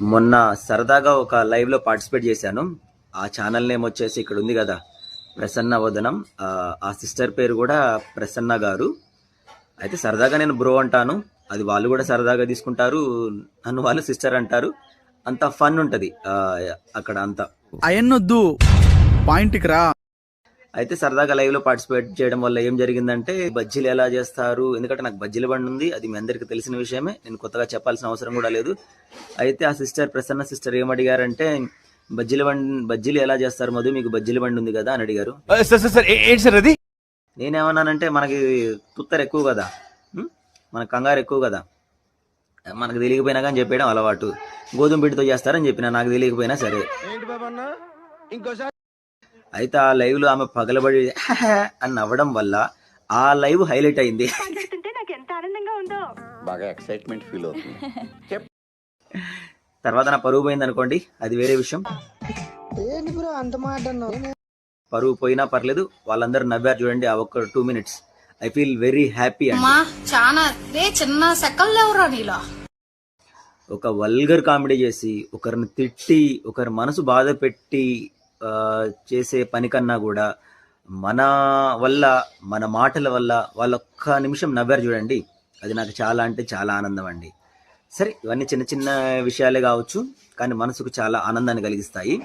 మొన్న సరదాగా ఒక లైవ్లో పార్టిసిపేట్ చేశాను. ఆ ఛానల్ నేమ్ వచ్చేసి ఇక్కడ ఉంది కదా, ప్రసన్న వదనం. ఆ సిస్టర్ పేరు కూడా ప్రసన్న గారు. అయితే సరదాగా నేను బ్రో అంటాను, అది వాళ్ళు కూడా సరదాగా తీసుకుంటారు, నన్ను వాళ్ళు సిస్టర్ అంటారు. అంత ఫన్ ఉంటుంది అక్కడ అంతా. అయన్నొద్దు, పాయింట్కి రా. అయితే సరదాగా లైవ్లో పార్టిసిపేట్ చేయడం వల్ల ఏం జరిగిందంటే, బజ్జీలు ఎలా చేస్తారు, ఎందుకంటే నాకు బజ్జీల బండి ఉంది, అది మీ అందరికీ తెలిసిన విషయమే, నేను కొత్తగా చెప్పాల్సిన అవసరం కూడా లేదు. అయితే ఆ సిస్టర్, ప్రసన్న సిస్టర్ ఏమడిగారంటే, బజ్జీలు ఎలా చేస్తారు మధు, మీకు బజ్జీల బండి ఉంది కదా అని అడిగారు. నేనేమన్నానంటే, మనకి తుత్తర ఎక్కువ కదా, మనకు కంగారు ఎక్కువ కదా, మనకు తెలియకపోయినా కానీ చెప్పేయడం అలవాటు. గోధుమ పిండితో చేస్తారని చెప్పిన, నాకు తెలియకపోయినా సరే. అయితే ఆ లైవ్ లో ఆమె పగలబడి అని నవ్వడం వల్ల ఆ లైవ్ హైలైట్ అయింది. బాగా ఎక్సైట్మెంట్ ఫీల్ అవుతుంది. తర్వాత నా పరువు పోయింది అనుకోండి, అది వేరే విషయం. పరువు పోయినా పర్లేదు, వాళ్ళందరూ నవ్వారు చూడండి ఆ ఒక్క 2 minutes. I feel very happy. ఒక వల్గర్ కామెడీ చేసి, ఒకరిని తిట్టి, ఒకరి మనసు బాధ పెట్టి చేసే పని కన్నా కూడా మన వల్ల, మన మాటల వల్ల వాళ్ళు ఒక్క నిమిషం నవ్వారు చూడండి, అది నాకు చాలా అంటే చాలా ఆనందం అండి. సరే, ఇవన్నీ చిన్న చిన్న విషయాలే కావచ్చు, కానీ మనసుకు చాలా ఆనందాన్ని కలిగిస్తాయి.